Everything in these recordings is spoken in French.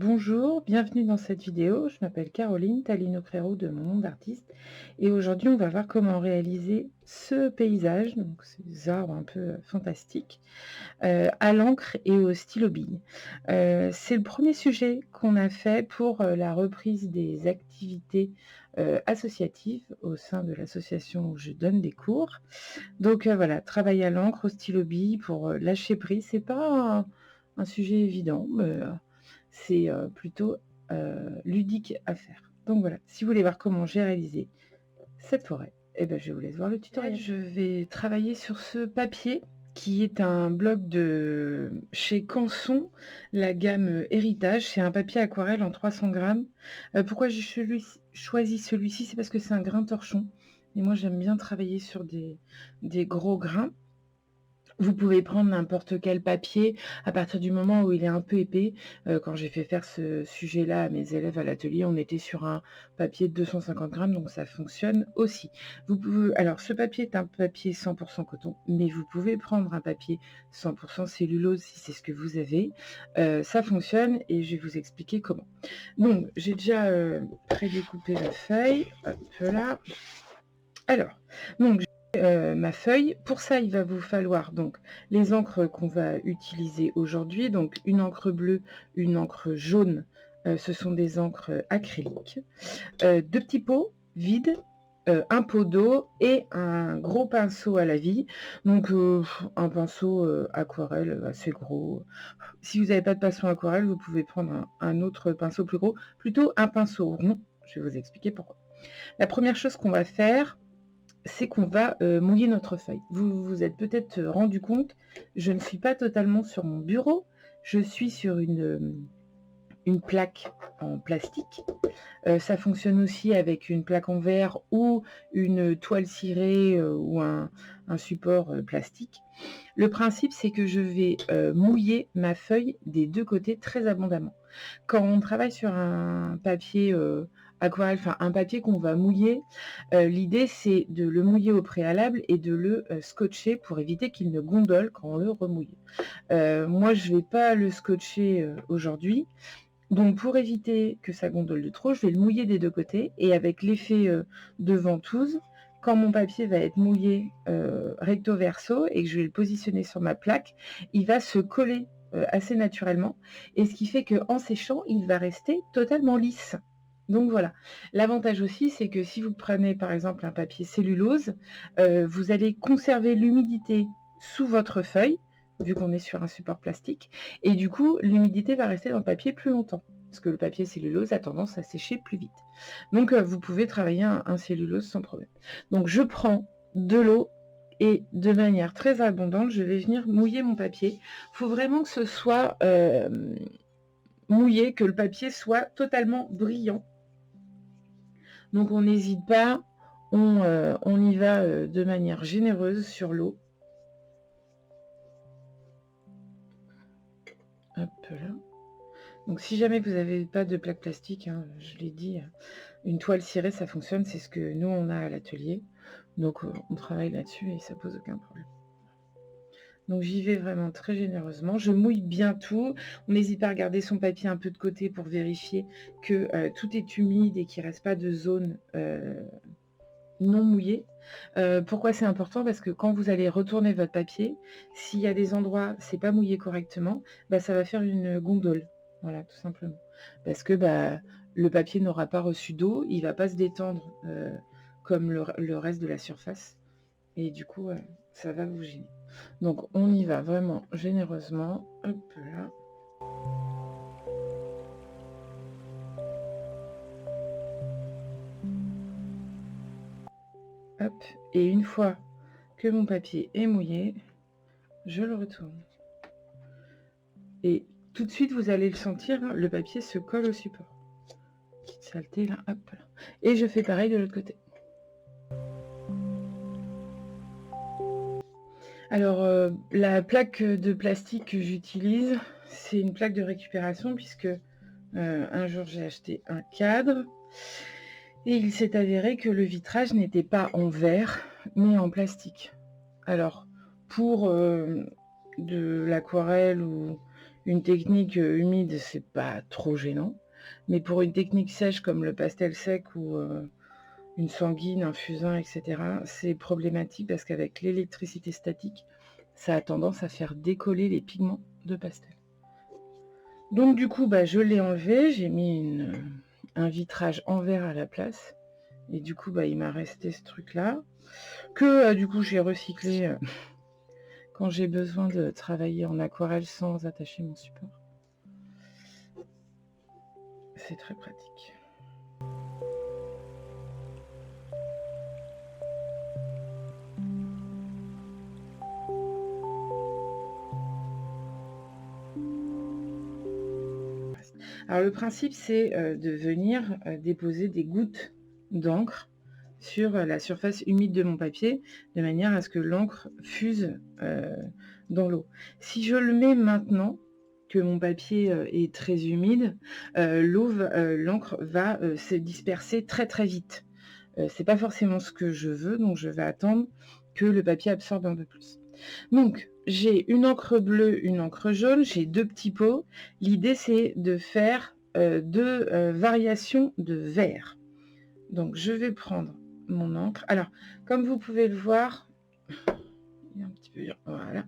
Bonjour, bienvenue dans cette vidéo. Je m'appelle Caroline Talino-Crérou de mon nom d'artiste et aujourd'hui on va voir comment réaliser ce paysage, donc ces arbres un peu fantastiques, à l'encre et au stylo bille. C'est le premier sujet qu'on a fait pour la reprise des activités associatives au sein de l'association où je donne des cours. Donc voilà, travail à l'encre, au stylo bille pour lâcher prise, c'est pas un sujet évident, mais c'est plutôt ludique à faire. Donc voilà, si vous voulez voir comment j'ai réalisé cette forêt, eh ben, je vous laisse voir le tutoriel. Je vais travailler sur ce papier qui est un bloc de chez Canson, la gamme Héritage. C'est un papier aquarelle en 300 grammes. Pourquoi j'ai choisi celui-ci? C'est parce que c'est un grain torchon. Et moi, j'aime bien travailler sur des gros grains. Vous pouvez prendre n'importe quel papier à partir du moment où il est un peu épais. Quand j'ai fait faire ce sujet-là à mes élèves à l'atelier, on était sur un papier de 250 grammes, donc ça fonctionne aussi. Vous pouvez, alors ce papier est un papier 100% coton, mais vous pouvez prendre un papier 100% cellulose si c'est ce que vous avez. Ça fonctionne et je vais vous expliquer comment. Donc j'ai déjà prédécoupé la feuille, hop là. Alors, donc ma feuille. Pour ça, il va vous falloir donc les encres qu'on va utiliser aujourd'hui. Donc une encre bleue, une encre jaune. Ce sont des encres acryliques. Deux petits pots vides, un pot d'eau et un gros pinceau à la vie. Donc un pinceau aquarelle assez gros. Si vous n'avez pas de pinceau aquarelle, vous pouvez prendre un autre pinceau plus gros. Plutôt un pinceau rond. Je vais vous expliquer pourquoi. La première chose qu'on va faire, c'est qu'on va mouiller notre feuille. Vous vous êtes peut-être rendu compte, je ne suis pas totalement sur mon bureau, je suis sur une plaque en plastique. Ça fonctionne aussi avec une plaque en verre ou une toile cirée ou un support plastique. Le principe, c'est que je vais mouiller ma feuille des deux côtés très abondamment. Quand on travaille sur un papier aquarelle, enfin un papier qu'on va mouiller, l'idée c'est de le mouiller au préalable et de le scotcher pour éviter qu'il ne gondole quand on le remouille. Moi, je ne vais pas le scotcher aujourd'hui. Donc pour éviter que ça gondole de trop, je vais le mouiller des deux côtés et avec l'effet de ventouse, quand mon papier va être mouillé recto verso et que je vais le positionner sur ma plaque, il va se coller assez naturellement et ce qui fait qu'en séchant, il va rester totalement lisse. Donc voilà. L'avantage aussi, c'est que si vous prenez par exemple un papier cellulose, vous allez conserver l'humidité sous votre feuille, vu qu'on est sur un support plastique, et du coup, l'humidité va rester dans le papier plus longtemps, parce que le papier cellulose a tendance à sécher plus vite. Donc, vous pouvez travailler un cellulose sans problème. Donc, je prends de l'eau et de manière très abondante, je vais venir mouiller mon papier. Il faut vraiment que ce soit mouillé, que le papier soit totalement brillant. Donc, on n'hésite pas, on y va de manière généreuse sur l'eau. Hop là. Donc si jamais vous n'avez pas de plaque plastique, hein, je l'ai dit, une toile cirée, ça fonctionne, c'est ce que nous on a à l'atelier. Donc on travaille là-dessus et ça pose aucun problème. Donc j'y vais vraiment très généreusement. Je mouille bien tout. On n'hésite pas à garder son papier un peu de côté pour vérifier que tout est humide et qu'il ne reste pas de zone non mouillée. Pourquoi c'est important? Parce que quand vous allez retourner votre papier, s'il y a des endroits, c'est pas mouillé correctement, bah, ça va faire une gondole. Voilà, tout simplement. Parce que le papier n'aura pas reçu d'eau, il ne va pas se détendre comme le reste de la surface. Et du coup, ça va vous gêner. Donc, on y va vraiment généreusement. Hop là. Hop. Et une fois que mon papier est mouillé, je le retourne. Et tout de suite, vous allez le sentir, hein, le papier se colle au support. Petite saleté là, hop là. Et je fais pareil de l'autre côté. Alors, la plaque de plastique que j'utilise, c'est une plaque de récupération puisque un jour j'ai acheté un cadre et il s'est avéré que le vitrage n'était pas en verre mais en plastique. Alors, pour de l'aquarelle ou Une technique humide, c'est pas trop gênant. Mais pour une technique sèche comme le pastel sec ou une sanguine, un fusain, etc., c'est problématique parce qu'avec l'électricité statique, ça a tendance à faire décoller les pigments de pastel. Donc du coup, je l'ai enlevé, j'ai mis un vitrage en verre à la place. Et du coup, il m'a resté ce truc-là, que du coup j'ai recyclé quand j'ai besoin de travailler en aquarelle sans attacher mon support. C'est très pratique. Alors le principe, c'est de venir déposer des gouttes d'encre sur la surface humide de mon papier, de manière à ce que l'encre fuse dans l'eau. Si je le mets maintenant, que mon papier est très humide, l'encre va se disperser très très vite. C'est pas forcément ce que je veux, donc je vais attendre que le papier absorbe un peu plus. Donc, j'ai une encre bleue, une encre jaune, j'ai 2 petits pots. L'idée, c'est de faire 2 variations de vert. Donc, je vais prendre mon encre. Alors, comme vous pouvez le voir, un petit peu, voilà.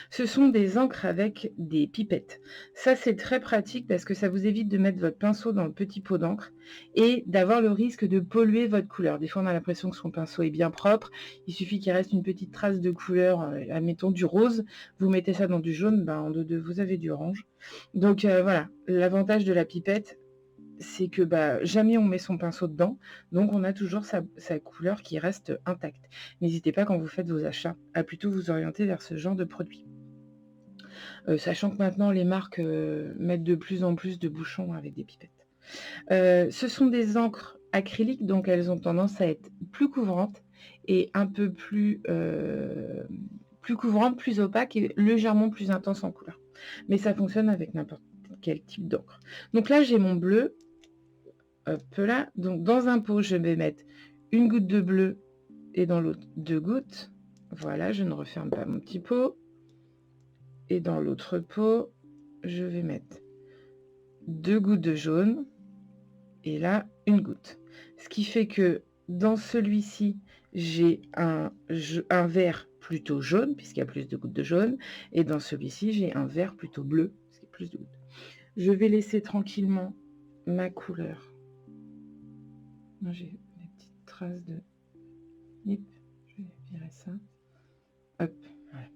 Ce sont des encres avec des pipettes. Ça, c'est très pratique parce que ça vous évite de mettre votre pinceau dans le petit pot d'encre et d'avoir le risque de polluer votre couleur. Des fois, on a l'impression que son pinceau est bien propre. Il suffit qu'il reste une petite trace de couleur, admettons du rose. Vous mettez ça dans du jaune, en deux, vous avez du orange. Donc, voilà. L'avantage de la pipette, c'est que jamais on met son pinceau dedans, donc on a toujours sa couleur qui reste intacte. N'hésitez pas quand vous faites vos achats à plutôt vous orienter vers ce genre de produit. Sachant que maintenant les marques mettent de plus en plus de bouchons avec des pipettes. Ce sont des encres acryliques, donc elles ont tendance à être plus couvrantes et un peu plus couvrantes, plus opaques et légèrement plus intenses en couleur. Mais ça fonctionne avec n'importe quel type d'encre. Donc là, j'ai mon bleu. Hop là, donc dans un pot, je vais mettre une goutte de bleu et dans l'autre 2 gouttes. Voilà, je ne referme pas mon petit pot. Et dans l'autre pot, je vais mettre 2 gouttes de jaune et là, une goutte. Ce qui fait que dans celui-ci, j'ai un vert plutôt jaune, puisqu'il y a plus de gouttes de jaune, et dans celui-ci, j'ai un vert plutôt bleu, parce qu'il y a plus de gouttes. Je vais laisser tranquillement ma couleur. J'ai des petites traces de... Hop, je vais virer ça. Hop, voilà.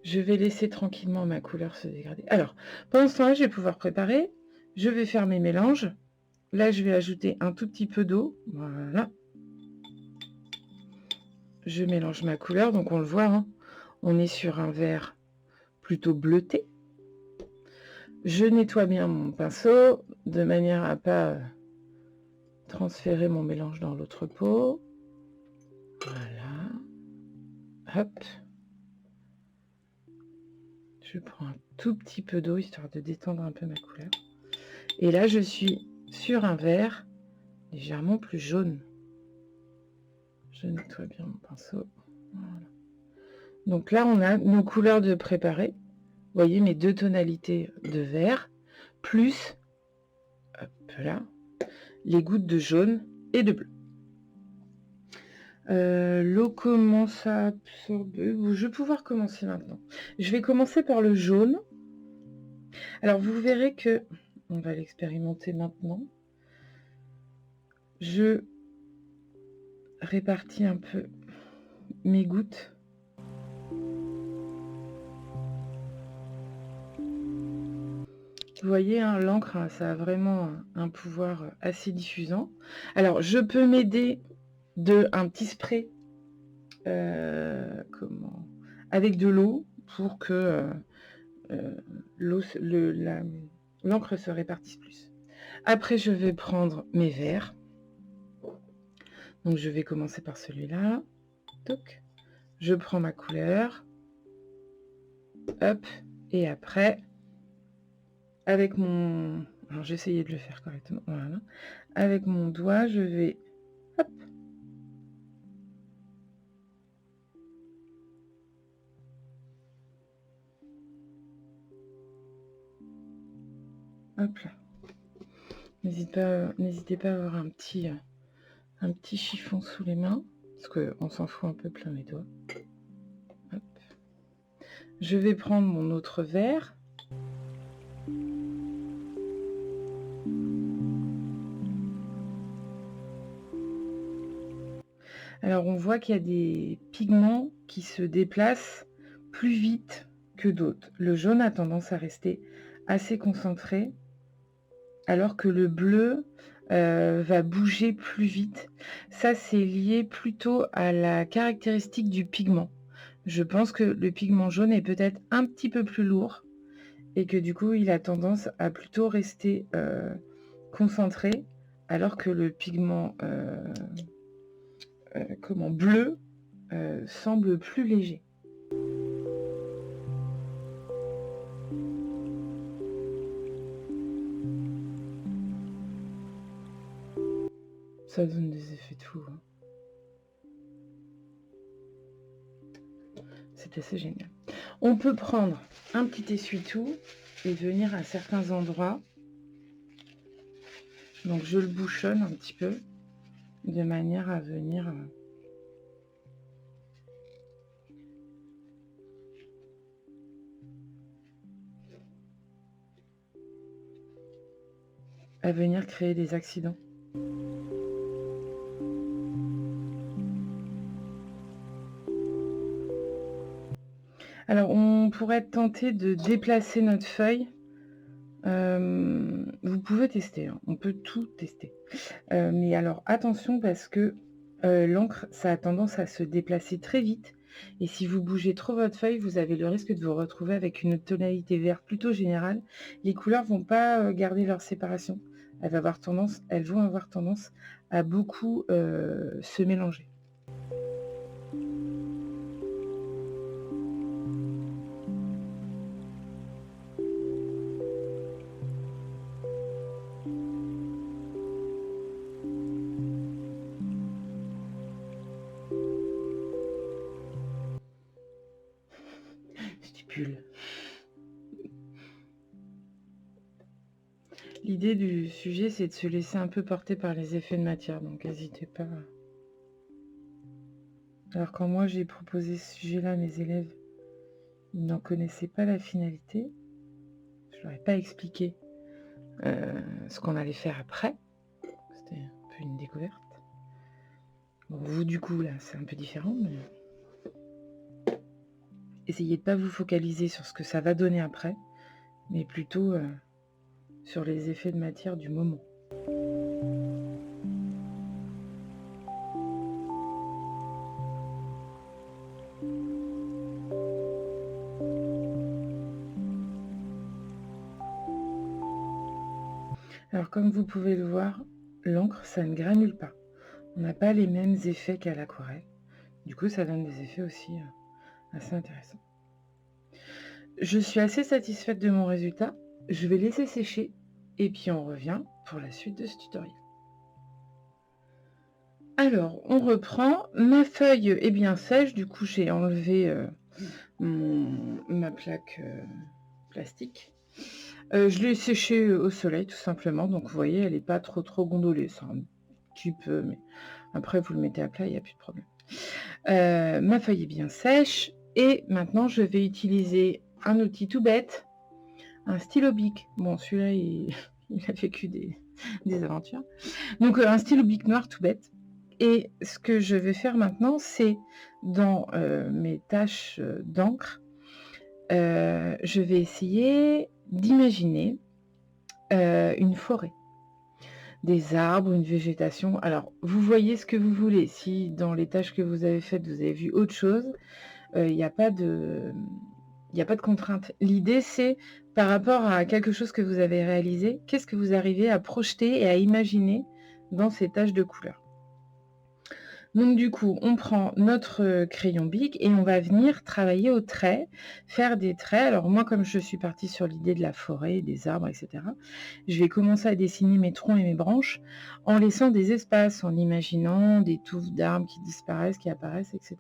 Je vais laisser tranquillement ma couleur se dégrader. Alors, pendant ce temps-là, je vais pouvoir préparer. Je vais faire mes mélanges. Là, je vais ajouter un tout petit peu d'eau. Voilà. Je mélange ma couleur. Donc, on le voit, hein, on est sur un vert plutôt bleuté. Je nettoie bien mon pinceau de manière à ne pas transférer mon mélange dans l'autre pot. Voilà. Hop. Je prends un tout petit peu d'eau, histoire de détendre un peu ma couleur. Et là, je suis sur un vert légèrement plus jaune. Je nettoie bien mon pinceau. Voilà. Donc là, on a nos couleurs de préparer. Vous voyez mes 2 tonalités de vert, plus, hop là, les gouttes de jaune et de bleu. L'eau commence à absorber. Je vais pouvoir commencer maintenant. Je vais commencer par le jaune. Alors, vous verrez que, on va l'expérimenter maintenant, je répartis un peu mes gouttes. Vous voyez, hein, l'encre, hein, ça a vraiment un pouvoir assez diffusant. Alors, je peux m'aider d'un petit spray avec de l'eau pour que l'encre se répartisse plus. Après, je vais prendre mes verres. Donc, je vais commencer par celui-là. Je prends ma couleur. Hop. Et après, avec mon... Alors, j'essayais de le faire correctement. Voilà. Avec mon doigt, je vais... Hop. Hop là. N'hésitez pas à avoir un petit chiffon sous les mains, parce qu'on s'en fout un peu plein les doigts. Hop. Je vais prendre mon autre verre. Alors on voit qu'il y a des pigments qui se déplacent plus vite que d'autres. Le jaune a tendance à rester assez concentré, alors que le bleu va bouger plus vite. Ça, c'est lié plutôt à la caractéristique du pigment. Je pense que le pigment jaune est peut-être un petit peu plus lourd et que du coup, il a tendance à plutôt rester concentré, alors que le pigment bleu semble plus léger. Ça donne des effets de fou, hein. C'est assez génial. On peut prendre un petit essuie-tout et venir à certains endroits. Donc je le bouchonne un petit peu de manière à venir créer des accidents. Alors on pourrait tenter de déplacer notre feuille. Vous pouvez tester, hein. On peut tout tester. Mais alors attention, parce que l'encre, ça a tendance à se déplacer très vite. Et si vous bougez trop votre feuille, vous avez le risque de vous retrouver avec une tonalité verte plutôt générale. Les couleurs vont pas garder leur séparation. Elles vont avoir tendance à beaucoup se mélanger. Stipule. L'idée du sujet, c'est de se laisser un peu porter par les effets de matière, donc n'hésitez pas. Alors quand moi j'ai proposé ce sujet-là à mes élèves, ils n'en connaissaient pas la finalité. Je leur ai pas expliqué ce qu'on allait faire après. C'était un peu une découverte. Bon, vous du coup là, c'est un peu différent, mais essayez de pas vous focaliser sur ce que ça va donner après, mais plutôt sur les effets de matière du moment. Alors comme vous pouvez le voir, l'encre, ça ne granule pas. On n'a pas les mêmes effets qu'à l'aquarelle. Du coup, ça donne des effets aussi assez intéressants. Je suis assez satisfaite de mon résultat. Je vais laisser sécher et puis on revient pour la suite de ce tutoriel. Alors, on reprend. Ma feuille est bien sèche, du coup j'ai enlevé ma plaque plastique. Je l'ai séchée au soleil tout simplement, donc vous voyez, elle n'est pas trop gondolée, c'est un petit peu, mais après vous le mettez à plat, il n'y a plus de problème. Ma feuille est bien sèche et maintenant je vais utiliser un outil tout bête, un stylo bic. Bon, celui-là, il a vécu des aventures. Donc un stylo bic noir tout bête. Et ce que je vais faire maintenant, c'est dans mes taches d'encre, je vais essayer d'imaginer une forêt, des arbres, une végétation. Alors, vous voyez ce que vous voulez. Si dans les tâches que vous avez faites, vous avez vu autre chose, il n'y a pas de contrainte. L'idée, c'est par rapport à quelque chose que vous avez réalisé, qu'est-ce que vous arrivez à projeter et à imaginer dans ces taches de couleur. Donc du coup, on prend notre crayon bic et on va venir travailler au trait, faire des traits. Alors moi, comme je suis partie sur l'idée de la forêt, des arbres, etc., je vais commencer à dessiner mes troncs et mes branches en laissant des espaces, en imaginant des touffes d'arbres qui disparaissent, qui apparaissent, etc.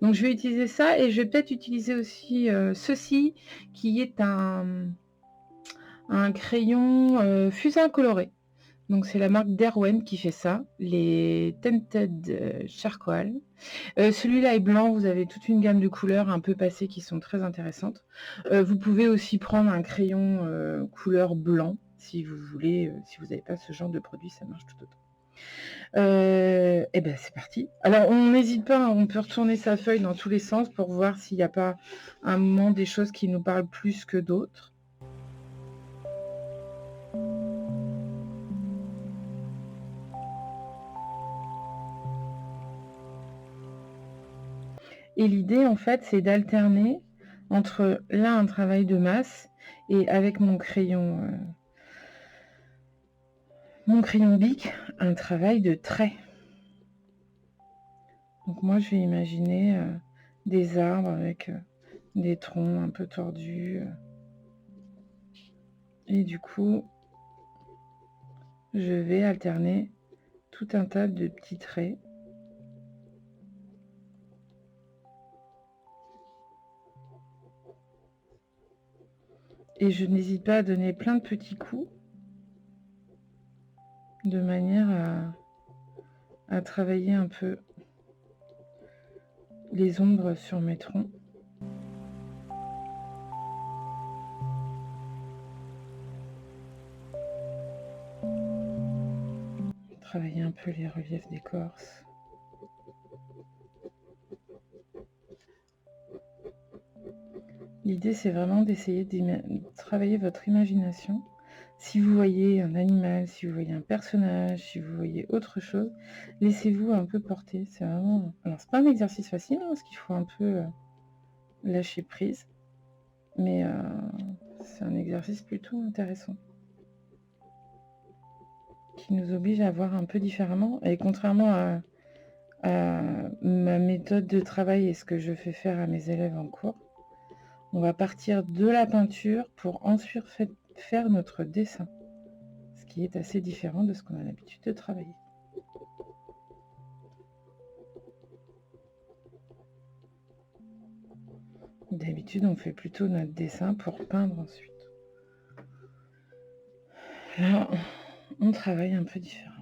Donc je vais utiliser ça et je vais peut-être utiliser aussi ceci, qui est un crayon, fusain coloré. Donc c'est la marque Derwent qui fait ça, les Tinted, Charcoal. Celui-là est blanc, vous avez toute une gamme de couleurs un peu passées qui sont très intéressantes. Vous pouvez aussi prendre un crayon, couleur blanc si vous voulez, si vous n'avez pas ce genre de produit, ça marche tout autant. Et ben c'est parti. Alors on n'hésite pas, hein, on peut retourner sa feuille dans tous les sens pour voir s'il n'y a pas un moment des choses qui nous parlent plus que d'autres. Et l'idée, en fait, c'est d'alterner entre, là, un travail de masse et avec mon crayon Bic, un travail de trait. Donc moi, je vais imaginer des arbres avec des troncs un peu tordus. Et du coup, je vais alterner tout un tas de petits traits. Et je n'hésite pas à donner plein de petits coups de manière à travailler un peu les ombres sur mes troncs. Travailler un peu les reliefs d'écorce. L'idée, c'est vraiment d'essayer de travailler votre imagination. Si vous voyez un animal, si vous voyez un personnage, si vous voyez autre chose, laissez-vous un peu porter. C'est vraiment... Alors, c'est pas un exercice facile, hein, parce qu'il faut un peu lâcher prise. Mais c'est un exercice plutôt intéressant, qui nous oblige à voir un peu différemment. Et contrairement à ma méthode de travail et ce que je fais faire à mes élèves en cours, on va partir de la peinture pour ensuite faire notre dessin, ce qui est assez différent de ce qu'on a l'habitude de travailler. D'habitude, on fait plutôt notre dessin pour peindre ensuite. Là, on travaille un peu différemment.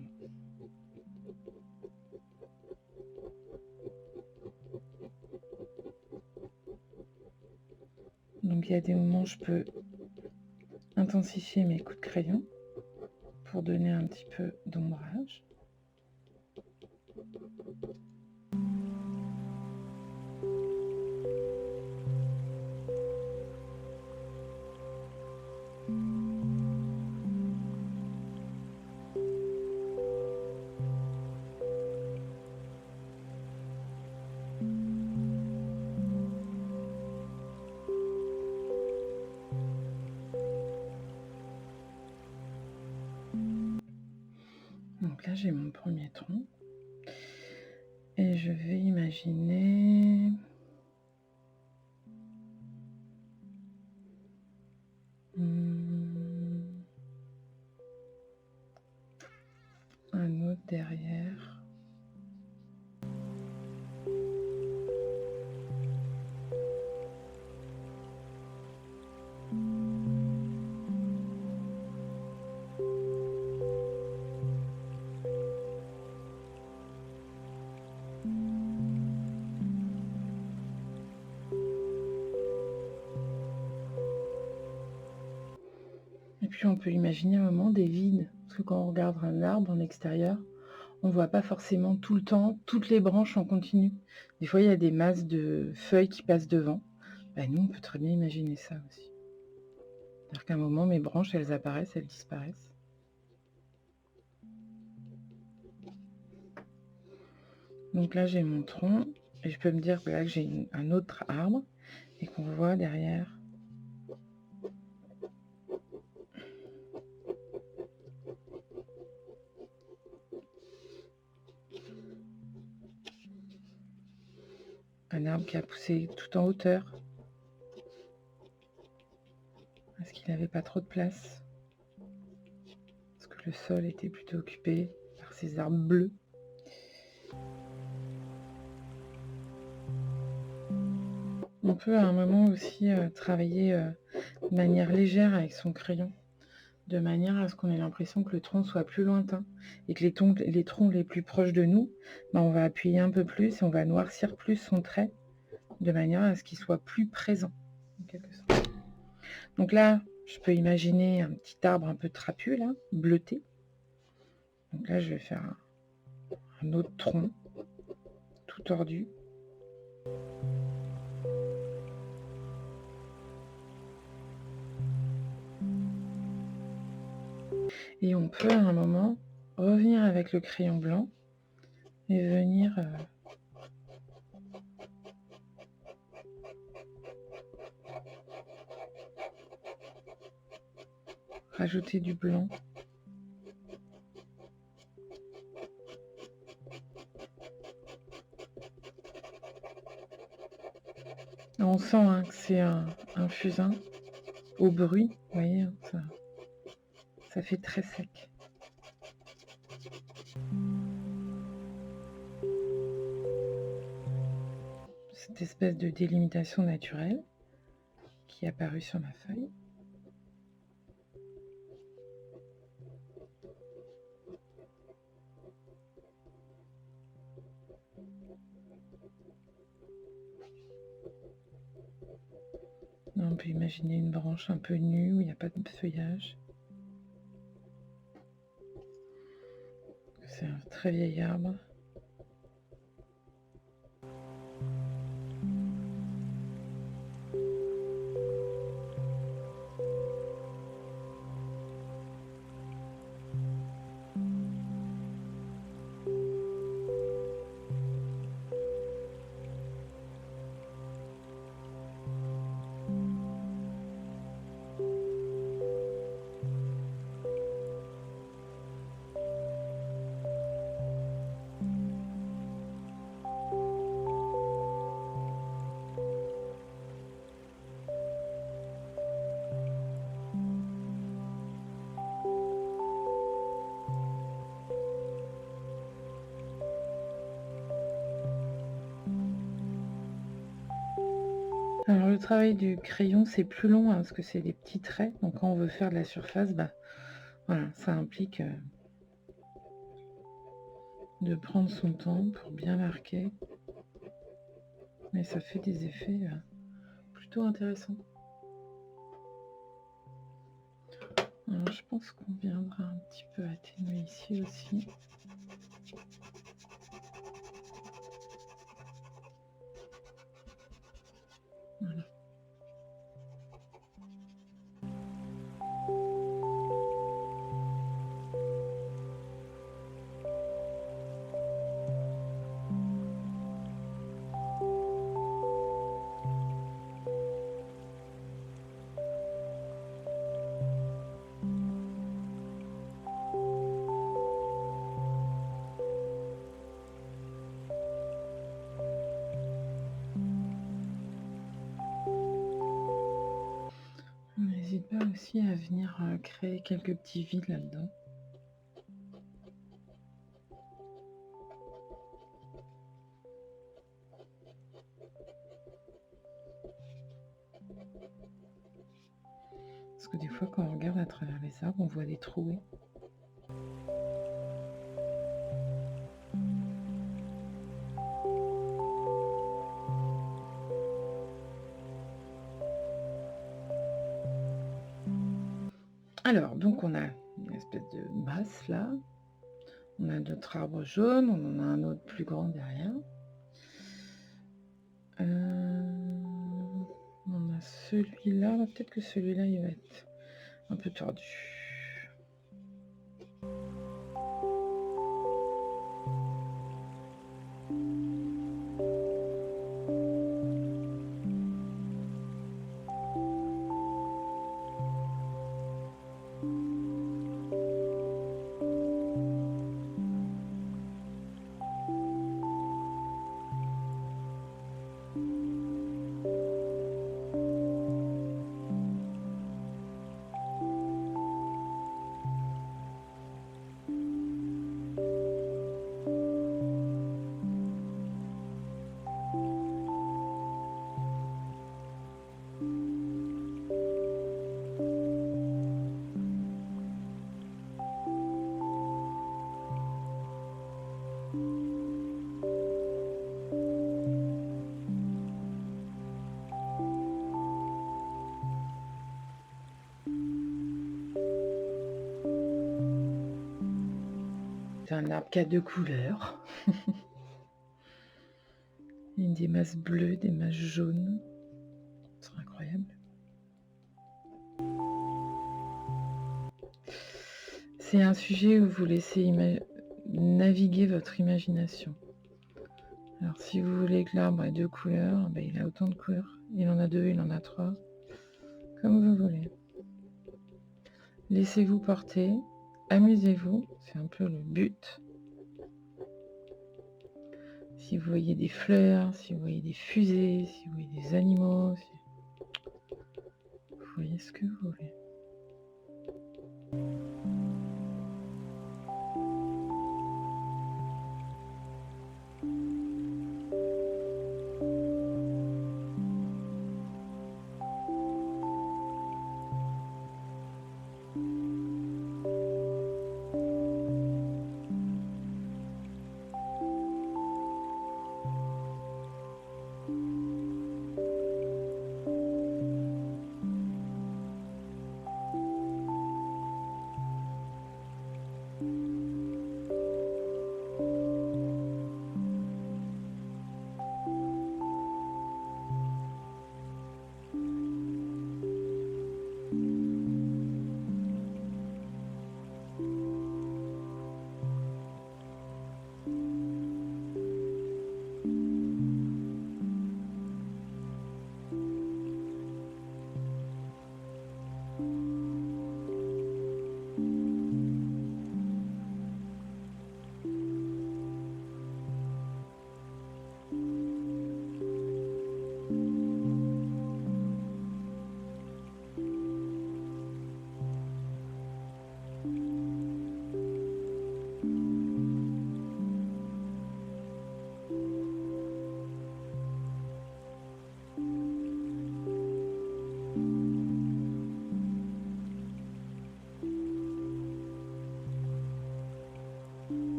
Donc il y a des moments où je peux intensifier mes coups de crayon pour donner un petit peu d'ombrage. Donc là, j'ai mon premier tronc. Et je vais imaginer un autre derrière. Et puis on peut imaginer un moment des vides, parce que quand on regarde un arbre en extérieur, on ne voit pas forcément tout le temps toutes les branches en continu. Des fois, il y a des masses de feuilles qui passent devant. Ben, nous, on peut très bien imaginer ça aussi. C'est-à-dire qu'à un moment, mes branches, elles apparaissent, elles disparaissent. Donc là, j'ai mon tronc, et je peux me dire que là, j'ai un autre arbre, et qu'on voit derrière un arbre qui a poussé tout en hauteur, parce qu'il n'avait pas trop de place, parce que le sol était plutôt occupé par ces arbres bleus. On peut à un moment aussi travailler de manière légère avec son crayon. de manière à ce qu'on ait l'impression que le tronc soit plus lointain et que les troncs les plus proches de nous, bah, on va appuyer un peu plus et on va noircir plus son trait de manière à ce qu'il soit plus présent, en quelque sorte. Donc là, je peux imaginer un petit arbre un peu trapu, là, bleuté. Donc là, je vais faire un autre tronc, tout tordu. Et on peut, à un moment, revenir avec le crayon blanc et venir rajouter du blanc. On sent hein, que c'est un fusain au bruit, vous voyez, hein, ça fait très sec. Cette espèce de délimitation naturelle qui est apparue sur ma feuille. On peut imaginer une branche un peu nue où il n'y a pas de feuillage. C'est un très vieil arbre. Alors le travail du crayon c'est plus long hein, parce que c'est des petits traits, donc quand on veut faire de la surface, bah voilà, ça implique de prendre son temps pour bien marquer, mais ça fait des effets plutôt intéressants. Alors je pense qu'on viendra un petit peu atténuer ici aussi. Voilà. On n'hésite pas aussi à venir créer quelques petits vides là-dedans. Parce que des fois, quand on regarde à travers les arbres, on voit des trouées. Alors, donc on a une espèce de masse là. On a notre arbre jaune, on en a un autre plus grand derrière. On a celui-là, peut-être que celui-là il va être un peu tordu. C'est un arbre qui a 2 couleurs. Il y a des masses bleues, des masses jaunes. C'est incroyable. C'est un sujet où vous laissez naviguer votre imagination. Alors si vous voulez que l'arbre ait 2 couleurs, ben, il a autant de couleurs. Il en a 2, il en a 3. Comme vous voulez. Laissez-vous porter. Amusez-vous. C'est un peu le but. Si vous voyez des fleurs, si vous voyez des fusées, si vous voyez des animaux, vous voyez ce que vous voulez.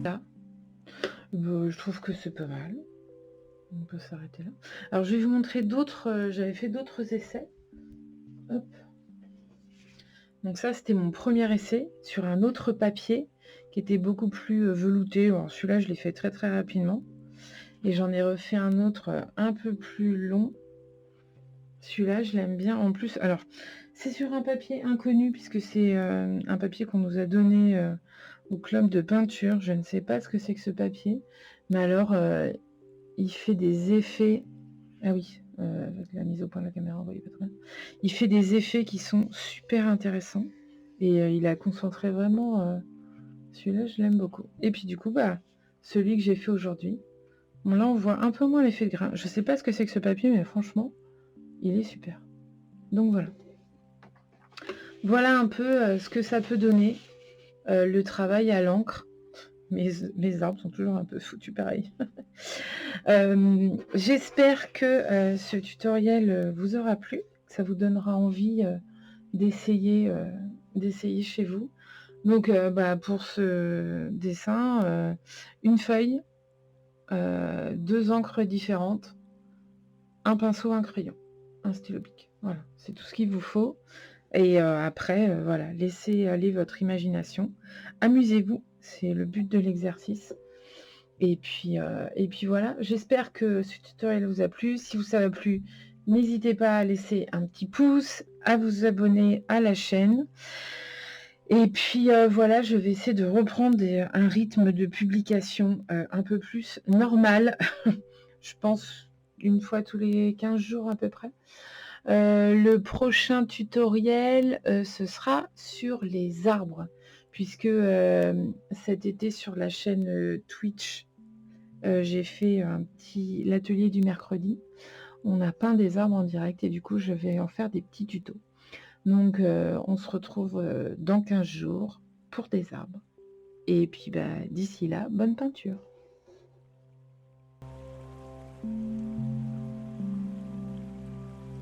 Là, je trouve que c'est pas mal. On peut s'arrêter là. Alors je vais vous montrer d'autres. J'avais fait d'autres essais. Hop. Donc ça, c'était mon premier essai sur un autre papier qui était beaucoup plus velouté. Alors celui-là, je l'ai fait très très rapidement. Et j'en ai refait un autre un peu plus long. Celui-là, je l'aime bien. En plus, alors, c'est sur un papier inconnu puisque c'est un papier qu'on nous a donné au club de peinture. Je ne sais pas ce que c'est que ce papier. Mais alors, il fait des effets... Ah oui, avec la mise au point de la caméra, vous voyez pas très bien. Il fait des effets qui sont super intéressants. Et il a concentré vraiment... celui-là, je l'aime beaucoup. Et puis du coup, bah, celui que j'ai fait aujourd'hui. Bon, là, on voit un peu moins l'effet de grain. Je sais pas ce que c'est que ce papier, mais franchement, il est super. Donc voilà. Voilà un peu ce que ça peut donner, le travail à l'encre. Mes arbres sont toujours un peu foutus pareil. J'espère que ce tutoriel vous aura plu, que ça vous donnera envie d'essayer chez vous. Donc bah, pour ce dessin, une feuille, 2 encres différentes, un pinceau, un crayon, un stylo bic. Voilà, c'est tout ce qu'il vous faut. Et après, voilà, laissez aller votre imagination. Amusez-vous, c'est le but de l'exercice. Et puis voilà, j'espère que ce tutoriel vous a plu. Si vous a plu, n'hésitez pas à laisser un petit pouce, à vous abonner à la chaîne. Et puis voilà, je vais essayer de reprendre un rythme de publication un peu plus normal. Je pense une fois tous les 15 jours à peu près. Le prochain tutoriel, ce sera sur les arbres, puisque cet été sur la chaîne Twitch, j'ai fait l'atelier du mercredi. On a peint des arbres en direct et du coup, je vais en faire des petits tutos. Donc, on se retrouve dans 15 jours pour des arbres. Et puis, bah, d'ici là, bonne peinture.